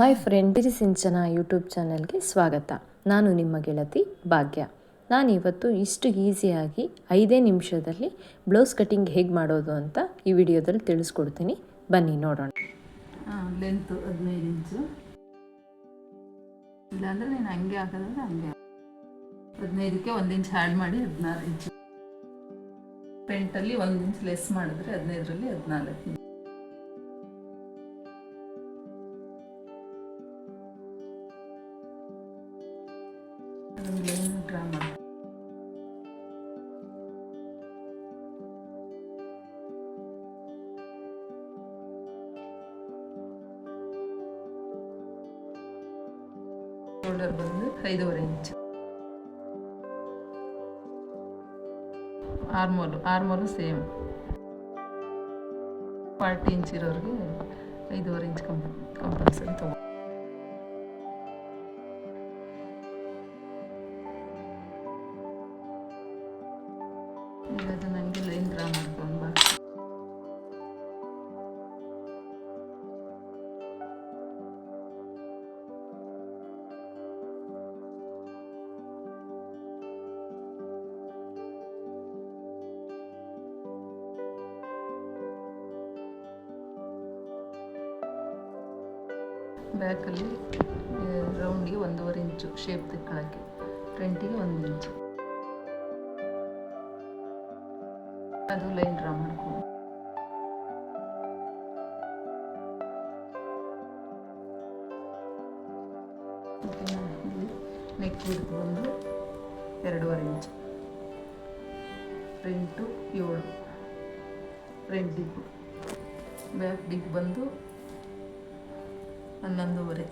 Hi friend, ಬಿರಿ ಸಿಂಚನ YouTube ಚಾನಲ್ಗೆ ಸ್ವಾಗತ. ನಾನು ನಿಮ್ಮ ಗೆಳತಿ ಭಾಗ್ಯ. ನಾನಿವತ್ತು ಇಷ್ಟು ಈಸಿಯಾಗಿ 5 ನಿಮಿಷದಲ್ಲಿ ಬ್ಲೌಸ್ ಕಟಿಂಗ್ ಹೇಗೆ ಮಾಡೋದು ಅಂತ ಈ ವಿಡಿಯೋದಲ್ಲಿ ತಿಳಿಸ್ಕೊಡ್ತೀನಿ. ಬನ್ನಿ ನೋಡೋಣ. ಲೆಂತ್ 15 ಇಂಚು, ಇಲ್ಲಾಂದರೆ ನೀನು ಹಂಗೆ ಹಾಕೋದಂದ್ರೆ ಹಂಗೆ 15ಕ್ಕೆ 1 ಇಂಚ್ ಆ್ಯಡ್ ಮಾಡಿ 16 ಇಂಚು. ಪೆಂಟಲ್ಲಿ 1 ಇಂಚ್ ಲೆಸ್ ಮಾಡಿದ್ರೆ 15ರಲ್ಲಿ 14 ಡ್ರಾ ಮಾಡಿ. ಶೋಲ್ಡರ್ ಬಂದು 5.5 ಇಂಚು. ಆರ್ಮೋಲು ಸೇಮ್ 40 ಇಂಚ್ ಇರೋರಿಗೆ 5.5 ಇಂಚ್ ಕಂಪಲ್ಸರಿ ತಗೋ. ಈಗ ಅದು ನನಗೆ ಲೈನ್ ಡ್ರಾ ಮಾಡ್ಕೊಂಡು ಬಾ. ಬ್ಯಾಕಲ್ಲಿ ರೌಂಡಿಗೆ 1.5 ಇಂಚು ಶೇಪ್ ತಿಕ್ಕೊಳ್ಳೋಕ್ಕೆ, ಫ್ರಂಟಿಗೆ 1 ಇಂಚು. ಅದು ಲೈನ್ ಡ್ರಾ ಮಾಡ್ಕೊಂಡು ಇಲ್ಲಿ ನೆಕ್ ವಿಡ್ತ್ ಬಂದು 2.5 inch, front 7, front dip, back dip ಬಂದು 11.5.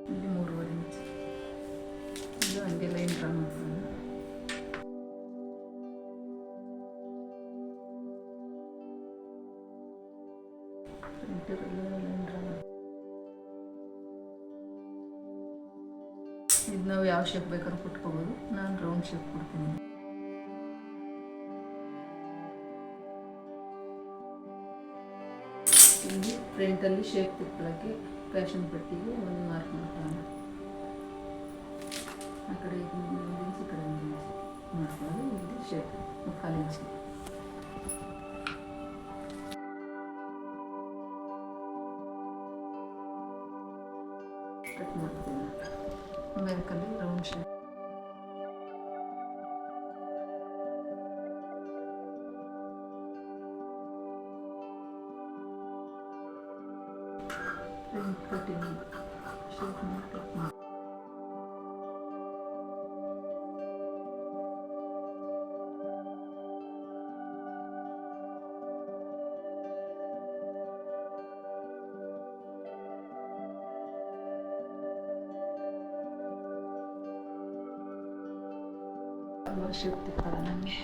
ಇಲ್ಲಿ 3.5 ಇಂಚು. ಇದು ಹಂಗೆ ಲೈನ್ ಡ್ರಾ ಮಾಡ್ಕೊಂಡು ಫ್ರಂಟಲ್ಲಿ ಲೈನ್ ಡ್ರಾ ಮಾಡಿ. ಇದು ನಾವು ಯಾವ ಶೇಪ್ ಬೇಕಾದ್ರೂ ಕೊಟ್ಕೋಬೋದು. ನಾನು ರೌಂಡ್ ಶೇಪ್ ಕೊಡ್ತೀನಿ. ಇಲ್ಲಿ ಫ್ರಂಟಲ್ಲಿ ಶೇಪ್ ತಿಕ್ಕೊಳ್ಳೋಕ್ಕೆ ಫ್ಯಾಷನ್ ಪಟ್ಟಿಗೆ ಒಂದು ಮಾರ್ಕ್ ಮಾಡ್ಕೊಳ್ಳೋಣ. ಆ ಕಡೆ 1 ಇಂಚ್, ಈ ಕಡೆ 1 ಇಂಚ್ ಮಾಡ್ಕೊಳ್ಳೋದು. ಇಲ್ಲಿ ಶೇಪ್ 1/4 ಇಂಚ್ ಕಟ್ ಮಾಡ್ತೀನಿ. ಬ್ಯಾಕಲ್ಲಿ round shape. Front cutting shape ಮಾಡಿ ಕಟ್ ಮಾಡಿ. ಶೇಪ್ ತಿಕ್ಕೊಳ್ಳೋಣ. ನನಗೆ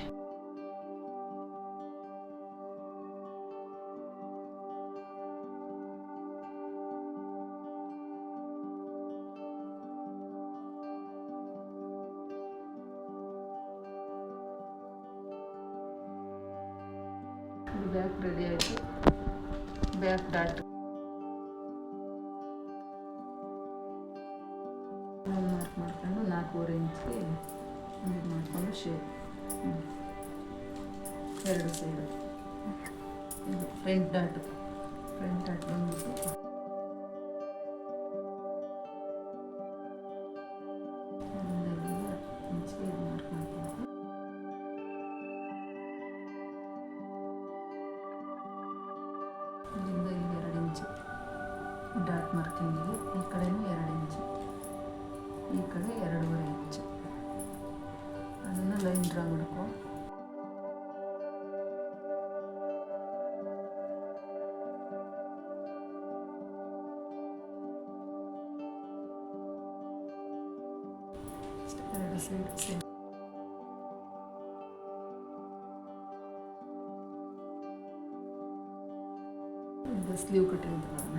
ಬ್ಯಾಕ್ ರೆಡಿ ಆಯಿತು. ಬ್ಯಾಕ್ ಡಾಟ್ ಮಾರ್ಕ್ ಮಾಡ್ಕೊಂಡು 4.5 ಇಂಚ್ಗೆ ಇದು ಮಾಡಿಕೊಂಡು ಶೇಪ್ 2 ಸೈಡು. ಇದು ಫ್ರಂಟ್ ಡಾಟ್ ಬಂದ್ಬಿಟ್ಟು 1.5 ಇಂಚ್ಗೆ ಇದು ಮಾರ್ಕ್ ಮಾಡ್ಕೊಂಡು ಇಲ್ಲಿಂದ ಇಲ್ಲಿ 2 ಇಂಚು ಡಾಟ್ ಮಾರ್ಕಿಂಗಿಗೆ. ಈ ಕಡೆನೂ 2 ಇಂಚು, ಈ ಕಡೆ 2.5 ಇಂಚು. ಅದನ್ನು ಲೈನ್ ಡ್ರಾ ಮಾಡ್ಕೊ. ಎರಡು ಸೈಡ್ ಸೇಮ್. ಇದು ಸ್ಲೀವ್ ಕಟಿಂಗ್ ತಗೋಣ.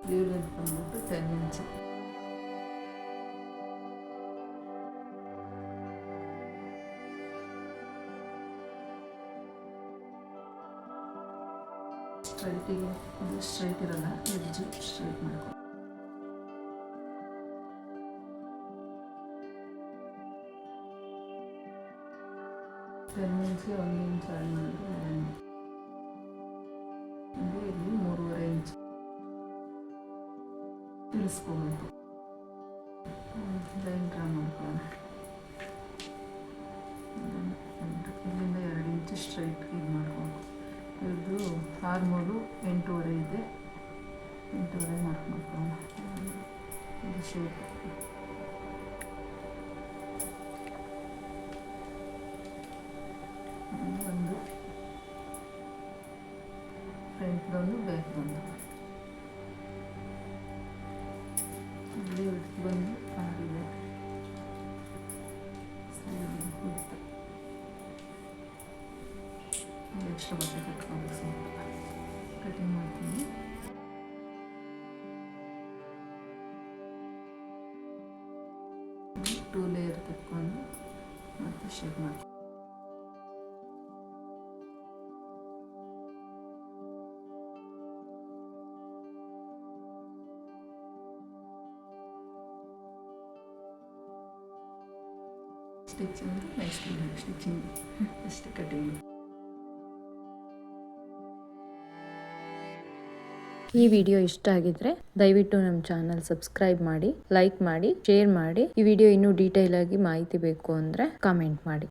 ಸ್ಲೀವ್ ಲೆಂತ್ ಬಂದ್ಬಿಟ್ಟು 10 ಇಂಚು. ಸ್ಟ್ರೈಟಿಗೆ ಇದು ಸ್ಟ್ರೈಟ್ ಇರಲ್ಲ, ಎಡ್ಜು ಸ್ಟ್ರೈಟ್ ಮಾಡ್ಕೊ. ಟೆನ್ ಇಂಚ್ಗೆ 1 ಇಂಚ್ ಆ್ಯಡ್ ಮಾಡಿದ್ರೆ ಅಂದರೆ ಇಲ್ಲಿ 3.5 ಇಂಚ್ ಇಳಿಸ್ಕೋಬೇಕು. ಲೈನ್ ಡ್ರಾ ಮಾಡ್ಕೊಳ್ಳೋಣ. ಇಲ್ಲಿಂದ 2 ಇಂಚ್ ಸ್ಟ್ರೈಟ್ ಇದು ಮಾಡ್ಕೋಬೇಕು. ಇದು ಆರ್ಮೋಲು 8.5 ಇದೆ, 8.5 ಮಾಡ್ಕೊಳ್ಳೋಣ. ಇದು ಶೇಪ್ ಒಂದು ಫ್ರಂಟ್ದೊಂದು ಬ್ಯಾಕ್ದೊಂದು. ಇಲ್ಲಿ ಬಂದು 6 ಇದೆ. ಎಕ್ಸ್ಟ್ರಾ ಬಟ್ಟೆ ಕಟ್ಕೋಬೇಕು. ಸ್ವಲ್ಪ ಕಟಿಂಗ್ ಮಾಡ್ತೀನಿ. ಟೂ ಲೇಯರ್ ತೆಕ್ಕೊಂಡು ಮತ್ತೆ ಶೇಪ್ ಮಾಡ್ತೀನಿ. ಸ್ಟಿಚಿಂಗ್ ನೆಕ್ಸ್ಟ್ ಸ್ಟಿಚಿಂಗ್ ಅಷ್ಟೇ, ಕಟಿಂಗ್. ಈ ವಿಡಿಯೋ ಇಷ್ಟ ಆಗಿದ್ರೆ ದಯವಿಟ್ಟು ನಮ್ಮ ಚಾನಲ್ ಸಬ್ಸ್ಕ್ರೈಬ್ ಮಾಡಿ, ಲೈಕ್ ಮಾಡಿ, ಶೇರ್ ಮಾಡಿ. ಈ ವಿಡಿಯೋ ಇನ್ನೂ ಡೀಟೇಲ್ ಆಗಿ ಮಾಹಿತಿ ಬೇಕು ಅಂದರೆ ಕಾಮೆಂಟ್ ಮಾಡಿ.